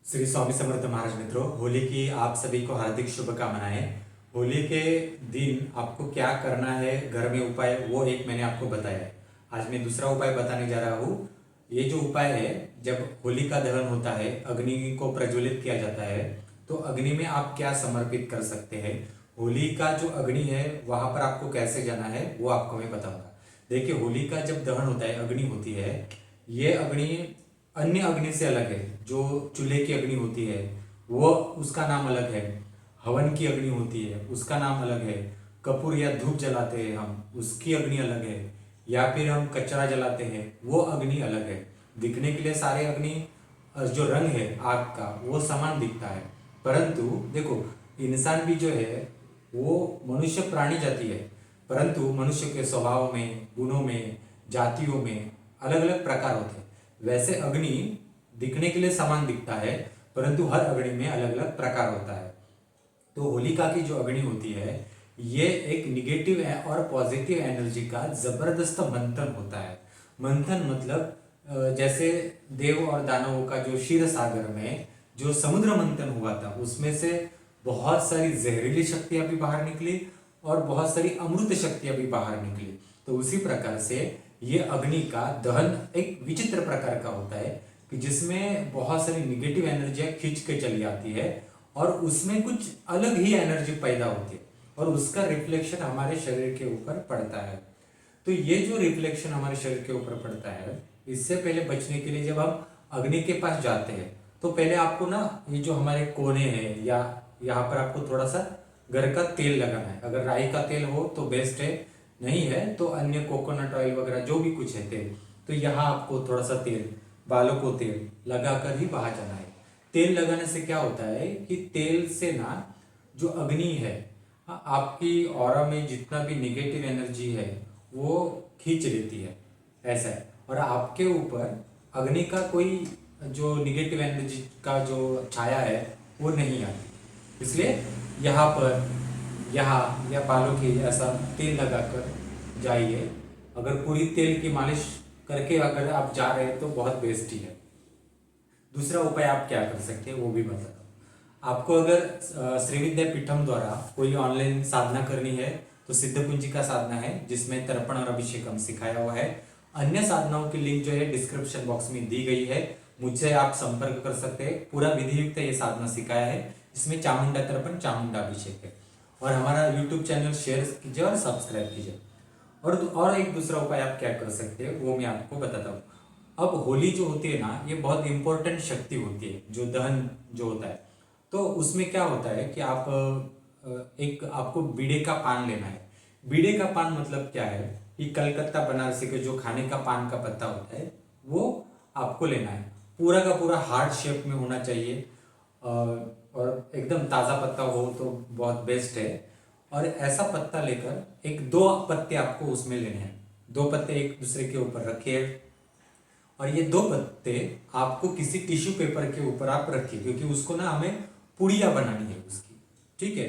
श्री स्वामी समर्थ महाराज मित्रों, होली की आप सभी को हार्दिक शुभकामनाएं। होली के दिन आपको क्या करना है घर में उपाय, वो एक मैंने आपको बताया है। आज मैं दूसरा उपाय बताने जा रहा हूँ। ये जो उपाय है, जब होली का दहन होता है, अग्नि को प्रज्वलित किया जाता है, तो अग्नि में आप क्या समर्पित कर सकते हैं। होली का जो अग्नि है वहां पर आपको कैसे जाना है वो आपको मैं बताऊंगा। देखिए, होली का जब दहन होता है, अग्नि होती है, ये अग्नि अन्य अग्नि से अलग है। जो चूल्हे की अग्नि होती है वो उसका नाम अलग है। हवन की अग्नि होती है उसका नाम अलग है। कपूर या धूप जलाते हैं हम, उसकी अग्नि अलग है। या फिर हम कचरा जलाते हैं, वो अग्नि अलग है। दिखने के लिए सारे अग्नि जो रंग है आग का वो समान दिखता है, परंतु देखो, इंसान भी जो है वो मनुष्य प्राणी जाति है, परंतु मनुष्य के स्वभाव में, गुणों में, जातियों में अलग अलग प्रकार होते हैं। वैसे अग्नि दिखने के लिए समान दिखता है, परंतु हर अग्नि में अलग अलग प्रकार होता है। तो होलिका की जो अग्नि होती है, ये एक निगेटिव और पॉजिटिव एनर्जी का जबरदस्त मंथन होता है। मंथन मतलब जैसे देव और दानवों का जो क्षीर सागर में जो समुद्र मंथन हुआ था, उसमें से बहुत सारी जहरीली शक्तियां भी बाहर निकली और बहुत सारी अमृत शक्तियां भी बाहर निकली। तो उसी प्रकार से ये अग्नि का दहन एक विचित्र प्रकार का होता है कि जिसमें बहुत सारी निगेटिव एनर्जियां खींच के चली आती है और उसमें कुछ अलग ही एनर्जी पैदा होती है और उसका रिफ्लेक्शन हमारे शरीर के ऊपर पड़ता है। तो ये जो रिफ्लेक्शन हमारे शरीर के ऊपर पड़ता है, इससे पहले बचने के लिए जब हम अग्नि के पास जाते हैं, तो पहले आपको ना ये जो हमारे कोने हैं या यहाँ पर आपको थोड़ा सा घर का तेल लगाना है। अगर राई का तेल हो तो बेस्ट है, नहीं है तो अन्य कोकोनट ऑयल वगैरह जो भी कुछ है तेल, तो यहाँ आपको थोड़ा सा तेल, बालों को तेल लगाकर ही बाहर जाना है। तेल लगाने से क्या होता है कि तेल से ना जो अग्नि है, आपकी ऑरा में जितना भी निगेटिव एनर्जी है वो खींच लेती है, ऐसा है। और आपके ऊपर अग्नि का कोई जो निगेटिव एनर्जी का जो छाया है वो नहीं आती। इसलिए यहाँ पर, यहाँ या बालों की ऐसा तेल लगाकर जाइए। अगर पूरी तेल की मालिश करके अगर आप जा रहे हैं तो बहुत बेस्ट ही है। दूसरा उपाय आप क्या कर सकते हैं वो भी बता दो आपको। अगर श्री विद्यापीठम द्वारा कोई ऑनलाइन साधना करनी है तो सिद्ध कुंजी का साधना है, जिसमें तर्पण और अभिषेकम सिखाया हुआ है। अन्य साधनाओं की लिंक जो है डिस्क्रिप्शन बॉक्स में दी गई है, मुझसे आप संपर्क कर सकते हैं। पूरा विधि युक्त ये साधना सिखाया है, जिसमें चामुंडा तर्पण, चामुंडा अभिषेक है। और हमारा यूट्यूब चैनल शेयर कीजिए और सब्सक्राइब कीजिए। और एक दूसरा उपाय आप क्या कर सकते हैं वो मैं आपको बताता हूँ। अब होली जो होती है ना, ये बहुत इंपॉर्टेंट शक्ति होती है, जो दहन जो होता है। तो उसमें क्या होता है कि आप एक आपको बीड़े का पान लेना है। बीड़े का पान मतलब क्या है कि कलकत्ता बनारसी के जो खाने का पान का पत्ता होता है वो आपको लेना है। पूरा का पूरा हार्ट शेप में होना चाहिए और एकदम ताज़ा पत्ता हो तो बहुत बेस्ट है। और ऐसा पत्ता लेकर एक दो पत्ते आपको उसमें लेने हैं। दो पत्ते एक दूसरे के ऊपर रखिए और ये दो पत्ते आपको किसी टिश्यू पेपर के ऊपर आप रखिए, क्योंकि उसको ना हमें पुड़िया बनानी है उसकी, ठीक है।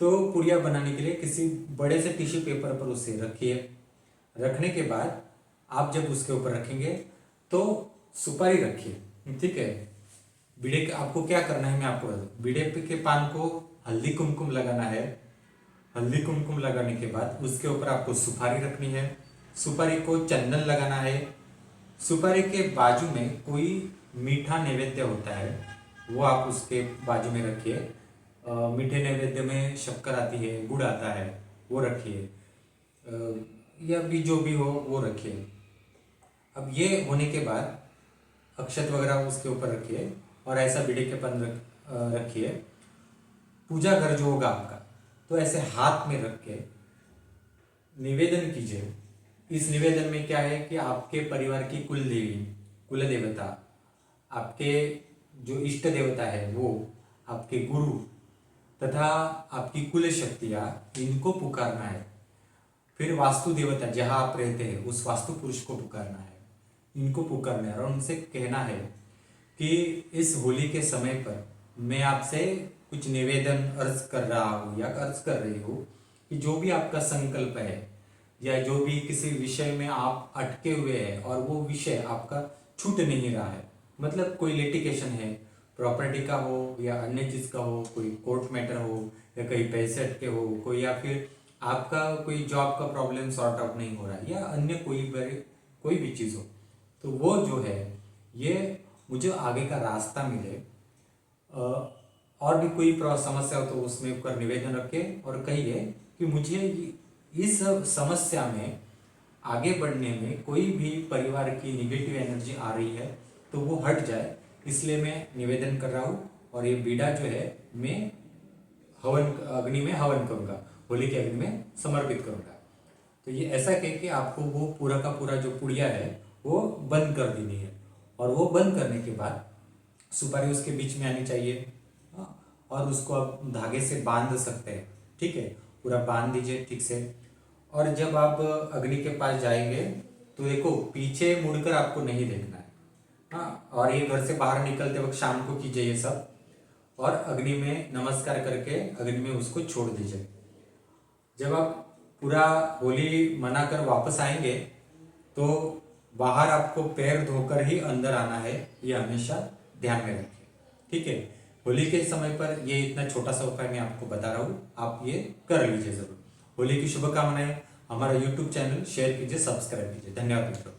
तो पुड़िया बनाने के लिए किसी बड़े से टिश्यू पेपर पर उसे रखिए। रखने के बाद आप जब उसके ऊपर रखेंगे तो सुपारी रखिए, ठीक है। बीड़े के आपको क्या करना है मैं आपको बता दूं। बीड़े के पान को हल्दी कुमकुम लगाना है। हल्दी कुमकुम लगाने के बाद उसके ऊपर आपको सुपारी रखनी है। सुपारी को चंदन लगाना है। सुपारी के बाजू में कोई मीठा नैवेद्य होता है, वो आप उसके बाजू में रखिए। मीठे नैवेद्य में शक्कर आती है, गुड़ आता है, वो रखिए। या भी जो भी हो वो रखिए। अब ये होने के बाद अक्षत वगैरह उसके ऊपर रखिए और ऐसा बीड़े के पन रखिए। पूजा घर जो होगा आपका, तो ऐसे हाथ में रख के निवेदन कीजिए। इस निवेदन में क्या है कि आपके परिवार की कुल देवी, कुल देवता, आपके जो इष्ट देवता है वो, आपके गुरु तथा आपकी कुल शक्तियाँ, इनको पुकारना है। फिर वास्तु देवता जहाँ आप रहते हैं उस वास्तु पुरुष को पुकारना है, इनको पुकारना है और उनसे कहना है कि इस होली के समय पर मैं आपसे कुछ निवेदन अर्ज कर रहा हूँ या अर्ज कर रही हूँ कि जो भी आपका संकल्प है या जो भी किसी विषय में आप अटके हुए हैं और वो विषय आपका छूट नहीं रहा है, मतलब कोई लिटिगेशन है, प्रॉपर्टी का हो या अन्य चीज़ का हो, कोई कोर्ट मैटर हो या कहीं पैसे अटके हो कोई, या फिर आपका कोई जॉब का प्रॉब्लम सॉर्ट आउट नहीं हो रहा है या अन्य कोई भी चीज़ हो, तो वो जो है ये मुझे आगे का रास्ता मिले। और भी कोई समस्या हो तो उसमें ऊपर निवेदन रखें और कहिए कि मुझे इस समस्या में आगे बढ़ने में कोई भी परिवार की निगेटिव एनर्जी आ रही है तो वो हट जाए, इसलिए मैं निवेदन कर रहा हूँ। और ये बीड़ा जो है मैं अग्नि में हवन करूँगा, होली के अग्नि में समर्पित करूँगा। तो ये ऐसा कह के आपको वो पूरा का पूरा जो पुड़िया है वो बंद कर देनी है, और वो बंद करने के बाद सुपारी उसके बीच में आनी चाहिए। और उसको आप धागे से बांध सकते हैं, ठीक है, पूरा बांध दीजिए ठीक से। और जब आप अग्नि के पास जाएंगे तो देखो पीछे मुड़कर आपको नहीं देखना है, हाँ। और ये घर से बाहर निकलते वक्त शाम को कीजिए ये सब, और अग्नि में नमस्कार करके अग्नि में उसको छोड़ दीजिए। जब आप पूरा होली मनाकर वापस आएंगे तो बाहर आपको पैर धोकर ही अंदर आना है, ये हमेशा ध्यान में रखें, ठीक है। होली के समय पर ये इतना छोटा सा उपाय मैं आपको बता रहा हूँ, आप ये कर लीजिए जरूर। होली की शुभकामनाएं। हमारा यूट्यूब चैनल शेयर कीजिए, सब्सक्राइब कीजिए। धन्यवाद मित्रों।